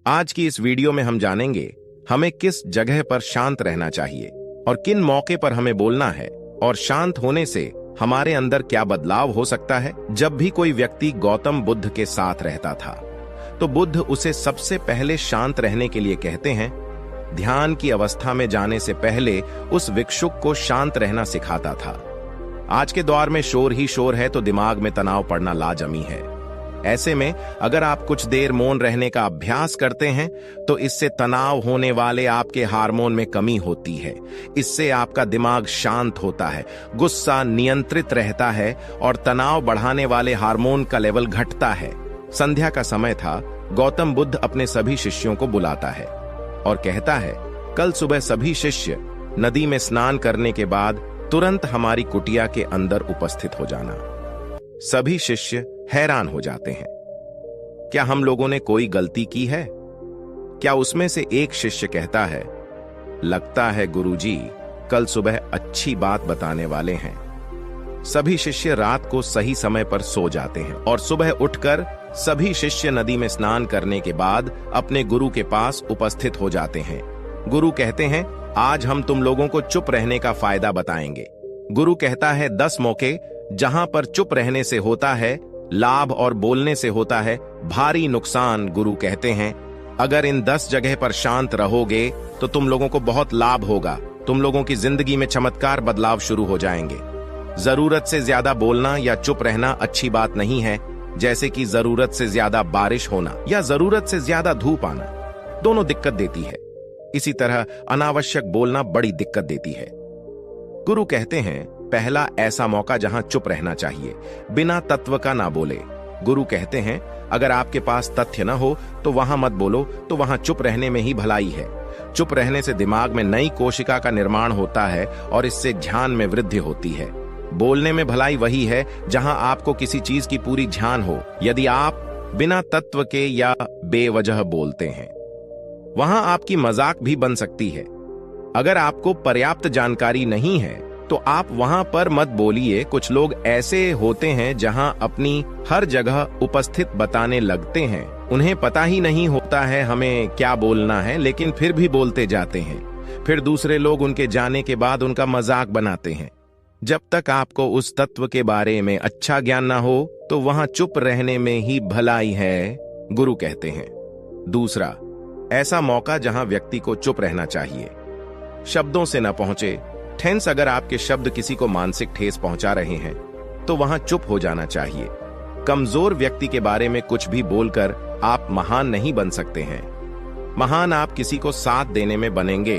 आज की इस वीडियो में हम जानेंगे हमें किस जगह पर शांत रहना चाहिए और किन मौके पर हमें बोलना है, और शांत होने से हमारे अंदर क्या बदलाव हो सकता है। जब भी कोई व्यक्ति गौतम बुद्ध के साथ रहता था तो बुद्ध उसे सबसे पहले शांत रहने के लिए कहते हैं। ध्यान की अवस्था में जाने से पहले उस भिक्षुक को शांत रहना सिखाता था। आज के दौर में शोर ही शोर है तो दिमाग में तनाव पड़ना लाजमी है। ऐसे में अगर आप कुछ देर मौन रहने का अभ्यास करते हैं तो इससे तनाव होने वाले आपके हार्मोन में कमी होती है। इससे आपका दिमाग शांत होता है, गुस्सा नियंत्रित रहता है और तनाव बढ़ाने वाले हार्मोन का लेवल घटता है। संध्या का समय था। गौतम बुद्ध अपने सभी शिष्यों को बुलाता है और कहता है, कल सुबह सभी शिष्य नदी में स्नान करने के बाद तुरंत हमारी कुटिया के अंदर उपस्थित हो जाना। सभी शिष्य हैरान हो जाते हैं। क्या हम लोगों ने कोई गलती की है? क्या उसमें से एक शिष्य कहता है, लगता है गुरुजी कल सुबह अच्छी बात बताने वाले हैं। सभी शिष्य रात को सही समय पर सो जाते हैं और सुबह उठकर सभी शिष्य नदी में स्नान करने के बाद अपने गुरु के पास उपस्थित हो जाते हैं। गुरु कहते हैं, आज हम तुम लोगों को चुप रहने का फायदा बताएंगे। गुरु कहता है, 10 मौके जहां पर चुप रहने से होता है लाभ और बोलने से होता है भारी नुकसान। गुरु कहते हैं, अगर इन 10 जगह पर शांत रहोगे तो तुम लोगों को बहुत लाभ होगा। तुम लोगों की जिंदगी में चमत्कार बदलाव शुरू हो जाएंगे। जरूरत से ज्यादा बोलना या चुप रहना अच्छी बात नहीं है, जैसे कि जरूरत से ज्यादा बारिश होना या जरूरत से ज्यादा धूप आना, दोनों दिक्कत देती है। इसी तरह अनावश्यक बोलना बड़ी दिक्कत देती है। गुरु कहते हैं, पहला ऐसा मौका जहां चुप रहना चाहिए, बिना तत्व का ना बोले। गुरु कहते हैं, अगर आपके पास तथ्य ना हो तो वहां मत बोलो, तो वहां चुप रहने में ही भलाई है। चुप रहने से दिमाग में नई कोशिका का निर्माण होता है और इससे ध्यान में वृद्धि होती है। बोलने में भलाई वही है जहां आपको किसी चीज की पूरी ध्यान हो। यदि आप बिना तत्व के या बेवजह बोलते हैं, वहां आपकी मजाक भी बन सकती है। अगर आपको पर्याप्त जानकारी नहीं है तो आप वहां पर मत बोलिए। कुछ लोग ऐसे होते हैं जहां अपनी हर जगह उपस्थित बताने लगते हैं। उन्हें पता ही नहीं होता है हमें क्या बोलना है, लेकिन फिर भी बोलते जाते हैं। फिर दूसरे लोग उनके जाने के बाद उनका मजाक बनाते हैं। जब तक आपको उस तत्व के बारे में अच्छा ज्ञान ना हो तो वहां चुप रहने में ही भलाई है, गुरु कहते हैं। दूसरा ऐसा मौका जहां व्यक्ति को चुप रहना चाहिए, शब्दों से न पहुंचे। टेंस अगर आपके शब्द किसी को मानसिक ठेस पहुंचा रहे हैं तो वहां चुप हो जाना चाहिए। कमजोर व्यक्ति के बारे में कुछ भी बोलकर आप महान नहीं बन सकते हैं। महान आप किसी को साथ देने में बनेंगे।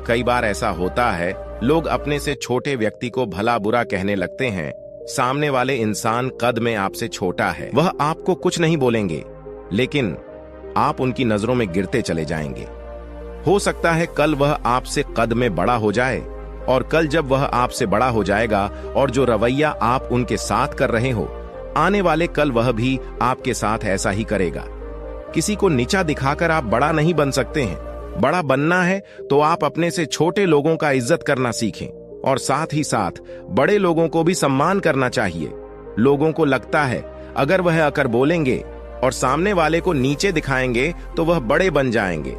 कई बार ऐसा होता है, लोग अपने से छोटे व्यक्ति को भला बुरा कहने लगते हैं। सामने वाले इंसान कद में आपसे छोटा है, वह आपको कुछ नहीं बोलेंगे, लेकिन आप उनकी नजरों में गिरते चले जाएंगे। हो सकता है कल वह आपसे कद में बड़ा हो जाए, और कल जब वह आपसे बड़ा हो जाएगा और जो रवैया आप उनके साथ कर रहे हो, आने वाले कल वह भी आपके साथ ऐसा ही करेगा। किसी को नीचा दिखाकर आप बड़ा नहीं बन सकते हैं। बड़ा बनना है तो आप अपने से छोटे लोगों का इज्जत करना सीखें, और साथ ही साथ बड़े लोगों को भी सम्मान करना चाहिए। लोगों को लगता है अगर वह आकर बोलेंगे और सामने वाले को नीचे दिखाएंगे तो वह बड़े बन जाएंगे,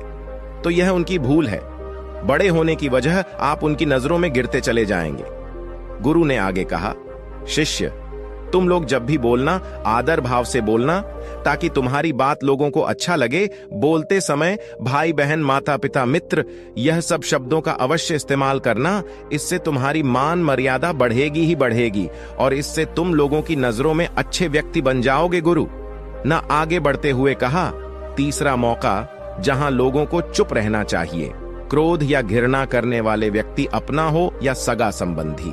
तो यह उनकी भूल है। बड़े होने की वजह आप उनकी नजरों में गिरते चले जाएंगे। गुरु ने आगे कहा, शिष्य तुम लोग जब भी बोलना आदर भाव से बोलना, ताकि तुम्हारी बात लोगों को अच्छा लगे। बोलते समय भाई बहन माता पिता मित्र यह सब शब्दों का अवश्य इस्तेमाल करना। इससे तुम्हारी मान मर्यादा बढ़ेगी ही बढ़ेगी और इससे तुम लोगों की नजरों में अच्छे व्यक्ति बन जाओगे। गुरु न आगे बढ़ते हुए कहा, तीसरा मौका जहां लोगों को चुप रहना चाहिए, क्रोध या घृणा करने वाले व्यक्ति अपना हो या सगा संबंधी।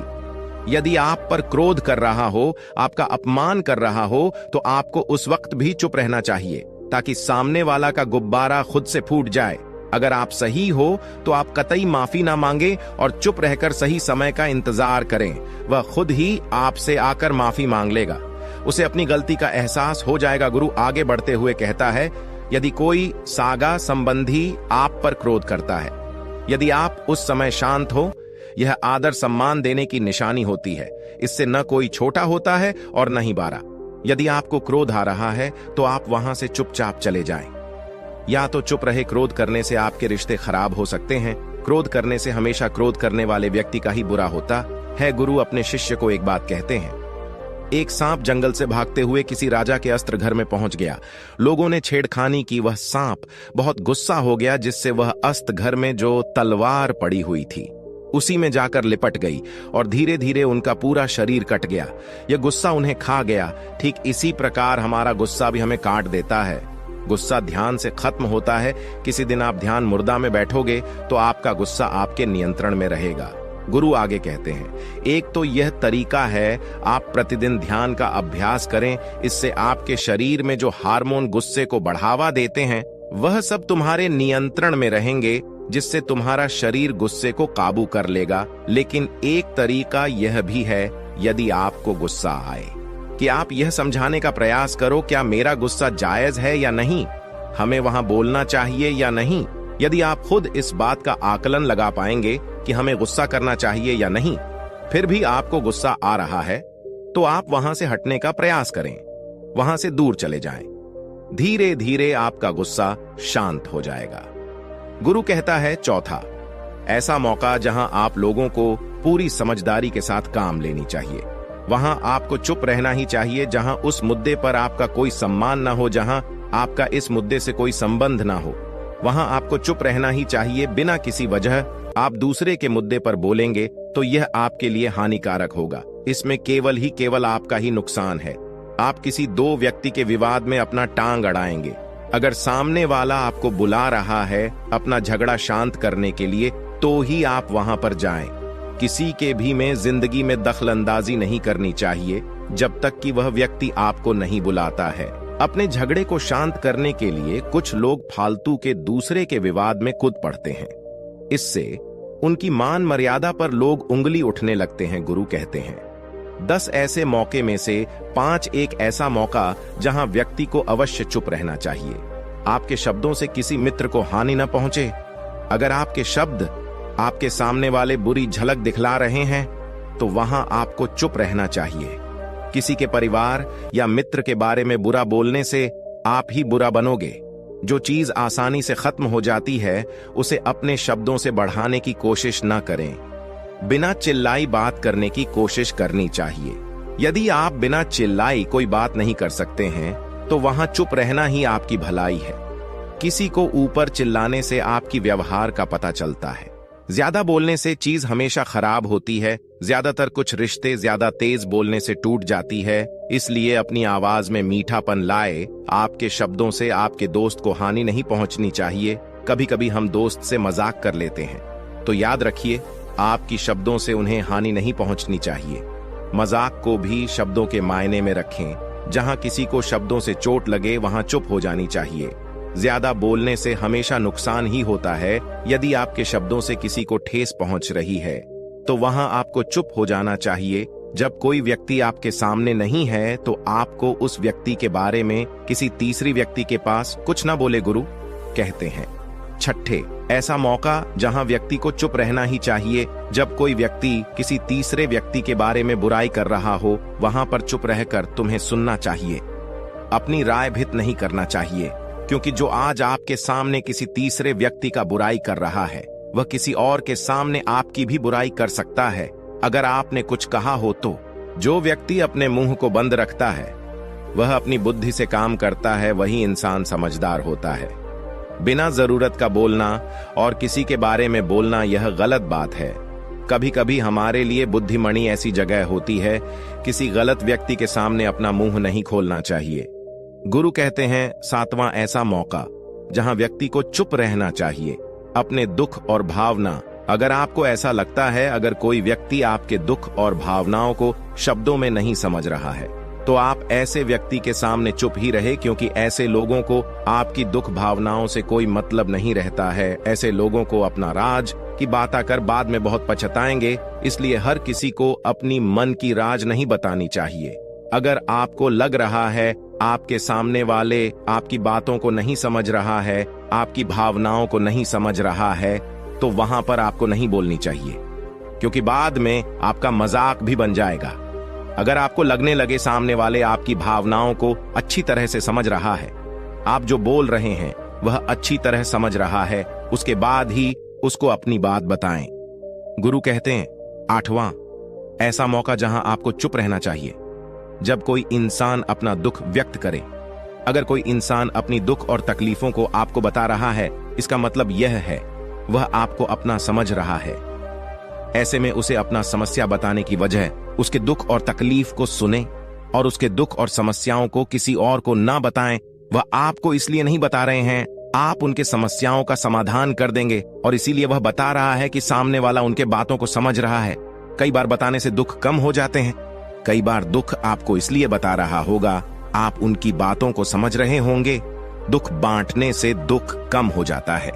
यदि आप पर क्रोध कर रहा हो, आपका अपमान कर रहा हो, तो आपको उस वक्त भी चुप रहना चाहिए, ताकि सामने वाला का गुब्बारा खुद से फूट जाए। अगर आप सही हो तो आप कतई माफी ना मांगे और चुप रहकर सही समय का इंतजार करें। वह खुद ही आपसे आकर माफी मांग लेगा, उसे अपनी गलती का एहसास हो जाएगा। गुरु आगे बढ़ते हुए कहता है, यदि कोई सागा संबंधी आप पर क्रोध करता है, यदि आप उस समय शांत हो, यह आदर सम्मान देने की निशानी होती है। इससे न कोई छोटा होता है और न ही बड़ा। यदि आपको क्रोध आ रहा है तो आप वहां से चुपचाप चले जाएं। या तो चुप रहे, क्रोध करने से आपके रिश्ते खराब हो सकते हैं। क्रोध करने से हमेशा क्रोध करने वाले व्यक्ति का ही बुरा होता है। गुरु अपने शिष्य को एक बात कहते हैं। एक सांप जंगल से भागते हुए किसी राजा के अस्त्र घर में पहुंच गया। लोगों ने छेड़खानी की। वह सांप बहुत गुस्सा हो गया, जिससे वह अस्त्र घर में जो तलवार पड़ी हुई थी उसी में जाकर लिपट गई और धीरे धीरे उनका पूरा शरीर कट गया। यह गुस्सा उन्हें खा गया। ठीक इसी प्रकार हमारा गुस्सा भी हमें काट देता है। गुस्सा ध्यान से खत्म होता है। किसी दिन आप ध्यान मुर्दा में बैठोगे तो आपका गुस्सा आपके नियंत्रण में रहेगा। गुरु आगे कहते हैं, एक तो यह तरीका है, आप प्रतिदिन ध्यान का अभ्यास करें। इससे आपके शरीर में जो हार्मोन गुस्से को बढ़ावा देते हैं वह सब तुम्हारे नियंत्रण में रहेंगे, जिससे तुम्हारा शरीर गुस्से को काबू कर लेगा। लेकिन एक तरीका यह भी है, यदि आपको गुस्सा आए कि आप यह समझाने का प्रयास करो, क्या मेरा गुस्सा जायज है या नहीं, हमें वहां बोलना चाहिए या नहीं। यदि आप खुद इस बात का आकलन लगा पाएंगे कि हमें गुस्सा करना चाहिए या नहीं, फिर भी आपको गुस्सा आ रहा है, तो आप वहां से हटने का प्रयास करें, वहां से दूर चले जाएं। धीरे धीरे आपका गुस्सा शांत हो जाएगा। गुरु कहता है, चौथा, ऐसा मौका जहां आप लोगों को पूरी समझदारी के साथ काम लेनी चाहिए। वहां आपको चुप रहना ही चाहिए जहां उस मुद्दे पर आपका कोई सम्मान ना हो, जहां आपका इस मुद्दे से कोई संबंध ना हो। वहां आपको चुप रहना ही चाहिए। बिना किसी वजह आप दूसरे के मुद्दे पर बोलेंगे तो यह आपके लिए हानिकारक होगा। इसमें केवल आपका ही नुकसान है। आप किसी दो व्यक्ति के विवाद में अपना टांग अड़ाएंगे। अगर सामने वाला आपको बुला रहा है अपना झगड़ा शांत करने के लिए, तो ही आप वहां पर जाएं। किसी के भी में जिंदगी में दखल अंदाजी नहीं करनी चाहिए जब तक कि वह व्यक्ति आपको नहीं बुलाता है। अपने झगड़े को शांत करने के लिए कुछ लोग फालतू के दूसरे के विवाद में कूद पड़ते हैं। इससे उनकी मान मर्यादा पर लोग उंगली उठने लगते हैं। गुरु कहते हैं, 10 ऐसे मौके में से 5 एक ऐसा मौका जहां व्यक्ति को अवश्य चुप रहना चाहिए। आपके शब्दों से किसी मित्र को हानि न पहुंचे। अगर आपके शब्द आपके सामने वाले बुरी झलक दिखला रहे हैं तो वहां आपको चुप रहना चाहिए। किसी के परिवार या मित्र के बारे में बुरा बोलने से आप ही बुरा बनोगे। जो चीज आसानी से खत्म हो जाती है उसे अपने शब्दों से बढ़ाने की कोशिश न करें। बिना चिल्लाई बात करने की कोशिश करनी चाहिए। यदि आप बिना चिल्लाई कोई बात नहीं कर सकते हैं तो वहां चुप रहना ही आपकी भलाई है। किसी को ऊपर चिल्लाने से आपकी व्यवहार का पता चलता है। ज्यादा बोलने से चीज हमेशा खराब होती है। ज्यादातर कुछ रिश्ते ज्यादा तेज बोलने से टूट जाती है। इसलिए अपनी आवाज में मीठापन लाए। आपके शब्दों से आपके दोस्त को हानि नहीं पहुंचनी चाहिए। कभी कभी हम दोस्त से मजाक कर लेते हैं, तो याद रखिए आपकी शब्दों से उन्हें हानि नहीं पहुंचनी चाहिए। मजाक को भी शब्दों के मायने में रखें। जहां किसी को शब्दों से चोट लगे वहां चुप हो जानी चाहिए। ज्यादा बोलने से हमेशा नुकसान ही होता है। यदि आपके शब्दों से किसी को ठेस पहुंच रही है तो वहां आपको चुप हो जाना चाहिए। जब कोई व्यक्ति आपके सामने नहीं है तो आपको उस व्यक्ति के बारे में किसी तीसरी व्यक्ति के पास कुछ ना बोले। गुरु कहते हैं, छठे, ऐसा मौका जहां व्यक्ति को चुप रहना ही चाहिए। जब कोई व्यक्ति किसी तीसरे व्यक्ति के बारे में बुराई कर रहा हो, वहां पर चुप रहकर तुम्हें सुनना चाहिए। अपनी राय भित नहीं करना चाहिए, क्योंकि जो आज आपके सामने किसी तीसरे व्यक्ति का बुराई कर रहा है वह किसी और के सामने आपकी भी बुराई कर सकता है। अगर आपने कुछ कहा हो तो जो व्यक्ति अपने मुंह को बंद रखता है वह अपनी बुद्धि से काम करता है, वही इंसान समझदार होता है। बिना जरूरत का बोलना और किसी के बारे में बोलना यह गलत बात है। कभी कभी हमारे लिए बुद्धिमणि ऐसी जगह होती है, किसी गलत व्यक्ति के सामने अपना मुंह नहीं खोलना चाहिए। गुरु कहते हैं, 7वां ऐसा मौका जहां व्यक्ति को चुप रहना चाहिए। अपने दुख और भावना, अगर आपको ऐसा लगता है अगर कोई व्यक्ति आपके दुख और भावनाओं को शब्दों में नहीं समझ रहा है तो आप ऐसे व्यक्ति के सामने चुप ही रहे, क्योंकि ऐसे लोगों को आपकी दुख भावनाओं से कोई मतलब नहीं रहता है। ऐसे लोगों को अपना राज की बात आकर बाद में बहुत पछताएंगे। इसलिए हर किसी को अपनी मन की राज नहीं बतानी चाहिए। अगर आपको लग रहा है आपके सामने वाले आपकी बातों को नहीं समझ रहा है, आपकी भावनाओं को नहीं समझ रहा है, तो वहां पर आपको नहीं बोलनी चाहिए, क्योंकि बाद में आपका मजाक भी बन जाएगा। अगर आपको लगने लगे सामने वाले आपकी भावनाओं को अच्छी तरह से समझ रहा है, आप जो बोल रहे हैं वह अच्छी तरह समझ रहा है, उसके बाद ही उसको अपनी बात बताएं। गुरु कहते हैं 8वां, ऐसा मौका जहां आपको चुप रहना चाहिए। जब कोई इंसान अपना दुख व्यक्त करे, अगर कोई इंसान अपनी दुख और तकलीफों को आपको बता रहा है, इसका मतलब यह है वह आपको अपना समझ रहा है। ऐसे में उसे अपना समस्या बताने की वजह उसके दुख और तकलीफ को सुने और उसके दुख और समस्याओं को किसी और को ना बताएं। वह आपको इसलिए नहीं बता रहे हैं, आप उनके समस्याओं का समाधान कर देंगे और इसीलिए वह बता रहा है कि सामने वाला उनके बातों को समझ रहा है। कई बार बताने से दुख कम हो जाते हैं, कई बार दुख आपको इसलिए बता रहा होगा, आप उनकी बातों को समझ रहे होंगे। दुख बांटने से दुख कम हो जाता है।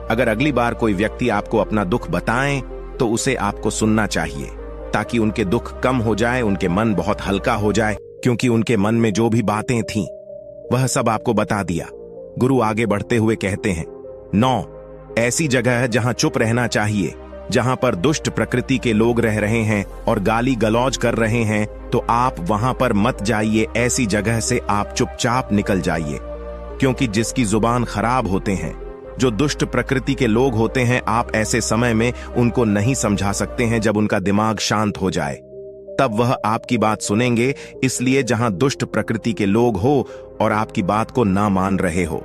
अगर अगली बार कोई व्यक्ति आपको अपना दुख बताएं तो उसे आपको सुनना चाहिए, ताकि उनके दुख कम हो जाए, उनके मन बहुत हल्का हो जाए, क्योंकि उनके मन में जो भी बातें थीं वह सब आपको बता दिया। गुरु आगे बढ़ते हुए कहते हैं 9, ऐसी जगह है जहां चुप रहना चाहिए, जहां पर दुष्ट प्रकृति के लोग रह रहे हैं और गाली गलौज कर रहे हैं, तो आप वहां पर मत जाइए। ऐसी जगह से आप चुपचाप निकल जाइए, क्योंकि जिसकी जुबान खराब होते हैं, जो दुष्ट प्रकृति के लोग होते हैं, आप ऐसे समय में उनको नहीं समझा सकते हैं। जब उनका दिमाग शांत हो जाए तब वह आपकी बात सुनेंगे। इसलिए जहां दुष्ट प्रकृति के लोग हो और आपकी बात को ना मान रहे हो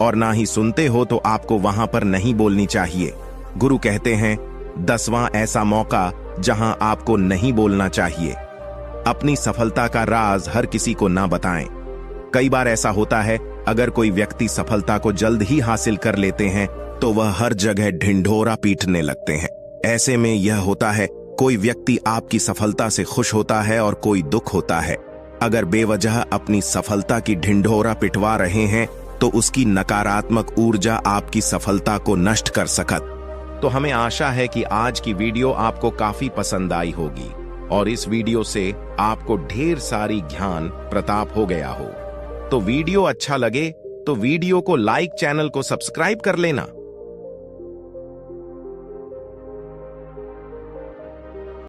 और ना ही सुनते हो, तो आपको वहां पर नहीं बोलनी चाहिए। गुरु कहते हैं 10वां, ऐसा मौका जहां आपको नहीं बोलना चाहिए। अपनी सफलता का राज हर किसी को ना बताएं। कई बार ऐसा होता है, अगर कोई व्यक्ति सफलता को जल्द ही हासिल कर लेते हैं तो वह हर जगह ढिंढोरा पीटने लगते हैं। ऐसे में यह होता है, कोई व्यक्ति आपकी सफलता से खुश होता है और कोई दुख होता है। अगर बेवजह अपनी सफलता की ढिंढोरा पिटवा रहे हैं तो उसकी नकारात्मक ऊर्जा आपकी सफलता को नष्ट कर सकत। तो हमें आशा है कि आज की वीडियो आपको काफी पसंद आई होगी और इस वीडियो से आपको ढेर सारी ज्ञान प्राप्त हो गया हो। तो वीडियो अच्छा लगे तो वीडियो को लाइक, चैनल को सब्सक्राइब कर लेना।